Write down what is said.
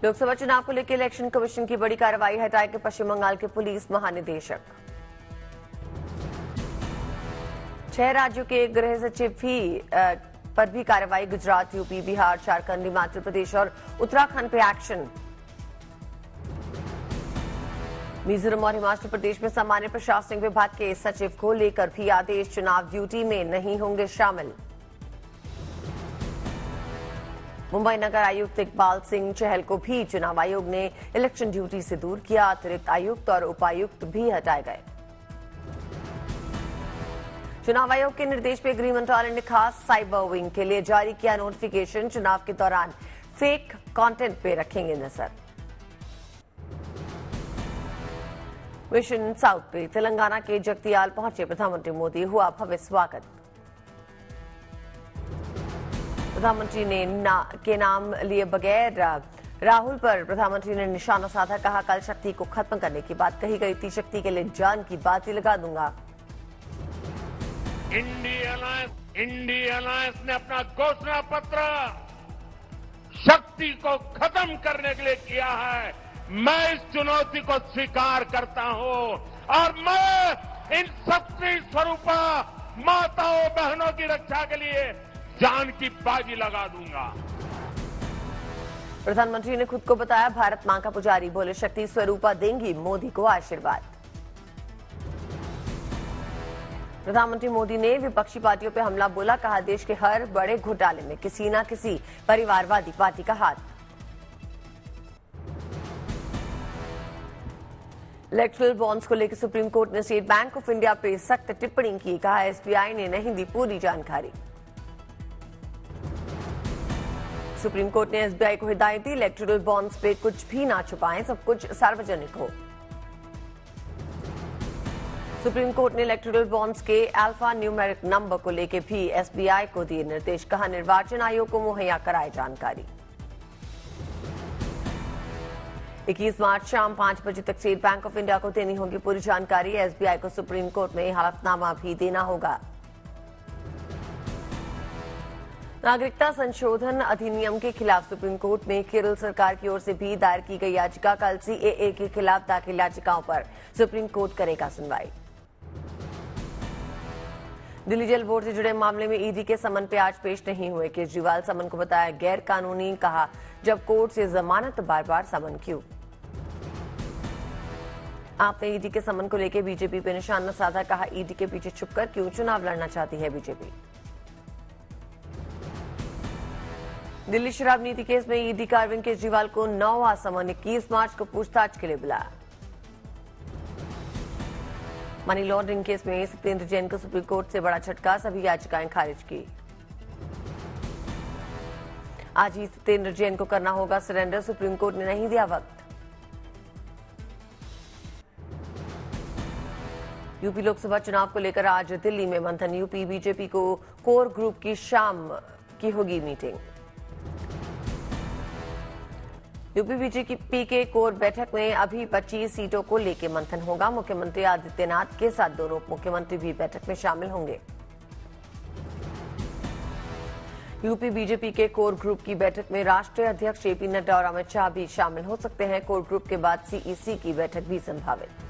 लोकसभा चुनाव को लेकर इलेक्शन कमीशन की बड़ी कार्रवाई, हटाएंगे पश्चिम बंगाल के पुलिस महानिदेशक। 6 राज्यों के गृह सचिव पर भी कार्रवाई, गुजरात, यूपी, बिहार, झारखंड, हिमाचल प्रदेश और उत्तराखंड पे एक्शन। मिजोरम और हिमाचल प्रदेश में सामान्य प्रशासनिक विभाग के सचिव को लेकर भी आदेश, चुनाव ड्यूटी में नहीं होंगे शामिल। मुंबई नगर आयुक्त इकबाल सिंह चहल को भी चुनाव आयोग ने इलेक्शन ड्यूटी से दूर किया, अतिरिक्त आयुक्त और उपायुक्त भी हटाए गए। चुनाव आयोग के निर्देश पे गृह मंत्रालय ने खास साइबर विंग के लिए जारी किया नोटिफिकेशन, चुनाव के दौरान फेक कंटेंट पे रखेंगे नजर। मिशन साउथ पे तेलंगाना के जगतियाल पहुंचे प्रधानमंत्री मोदी, हुआ भव्य स्वागत। प्रधानमंत्री ने के नाम लिए बगैर राहुल पर प्रधानमंत्री ने निशाना साधा, कहा कल शक्ति को खत्म करने की बात कही गई थी, शक्ति के लिए जान की बात ही लगा दूंगा। इंडी अलायंस ने अपना घोषणा पत्र शक्ति को खत्म करने के लिए किया है। मैं इस चुनौती को स्वीकार करता हूं और मैं इन शक्ति स्वरूपा माताओं बहनों की रक्षा के लिए जान की बाजी लगा दूंगा। प्रधानमंत्री ने खुद को बताया भारत मां का पुजारी, बोले शक्ति स्वरूपा देंगी मोदी को आशीर्वाद। प्रधानमंत्री मोदी ने विपक्षी पार्टियों पर हमला बोला, कहा देश के हर बड़े घोटाले में किसी न किसी परिवारवादी पार्टी का हाथ। इलेक्ट्रल बॉन्ड्स को लेकर सुप्रीम कोर्ट ने स्टेट बैंक ऑफ इंडिया पे सख्त टिप्पणी की, कहा एसबीआई ने नहीं दी पूरी जानकारी। सुप्रीम कोर्ट ने एसबीआई को हिदायत दी, इलेक्ट्रल बॉन्ड्स पे कुछ भी ना छुपाएं, सब कुछ सार्वजनिक हो। सुप्रीम कोर्ट ने इलेक्ट्रल बॉन्ड्स के अल्फा न्यूमेरिक नंबर को लेकर भी एसबीआई को दिए निर्देश, कहा निर्वाचन आयोग को मुहैया कराए जानकारी। 21 मार्च शाम 5 बजे तक स्टेट बैंक ऑफ इंडिया को देनी होगी पूरी जानकारी, एसबीआई को सुप्रीम कोर्ट में हलफनामा भी देना होगा। नागरिकता संशोधन अधिनियम के खिलाफ सुप्रीम कोर्ट में केरल सरकार की ओर से भी दायर की गई याचिका, कल सीएए के खिलाफ दाखिल याचिकाओं पर सुप्रीम कोर्ट करेगा सुनवाई। दिल्ली जेल बोर्ड से जुड़े मामले में ईडी के समन पे आज पेश नहीं हुए केजरीवाल, समन को बताया गैर कानूनी, कहा जब कोर्ट से जमानत बार बार समन क्यों। आपने ईडी के समन को लेकर बीजेपी पे निशाना साधा, कहा ईडी के पीछे छुपकर क्यों चुनाव लड़ना चाहती है बीजेपी। दिल्ली शराब नीति केस में ईडी का अरविंद केजरीवाल को 9वां समन 21 मार्च को पूछताछ के लिए बुलाया। मनी लॉन्ड्रिंग केस में सत्येंद्र जैन को सुप्रीम कोर्ट से बड़ा झटका, सभी याचिकाएं खारिज की। आज ही सत्येंद्र जैन को करना होगा सरेंडर, सुप्रीम कोर्ट ने नहीं दिया वक्त। यूपी लोकसभा चुनाव को लेकर आज दिल्ली में मंथन, यूपी बीजेपी को कोर ग्रुप की शाम की होगी मीटिंग। यूपी बीजेपी के कोर बैठक में अभी 25 सीटों को लेकर मंथन होगा, मुख्यमंत्री आदित्यनाथ के साथ दोनों उप मुख्यमंत्री भी बैठक में शामिल होंगे। यूपी बीजेपी के कोर ग्रुप की बैठक में राष्ट्रीय अध्यक्ष जेपी नड्डा और अमित शाह भी शामिल हो सकते हैं। कोर ग्रुप के बाद सीईसी की बैठक भी संभावित।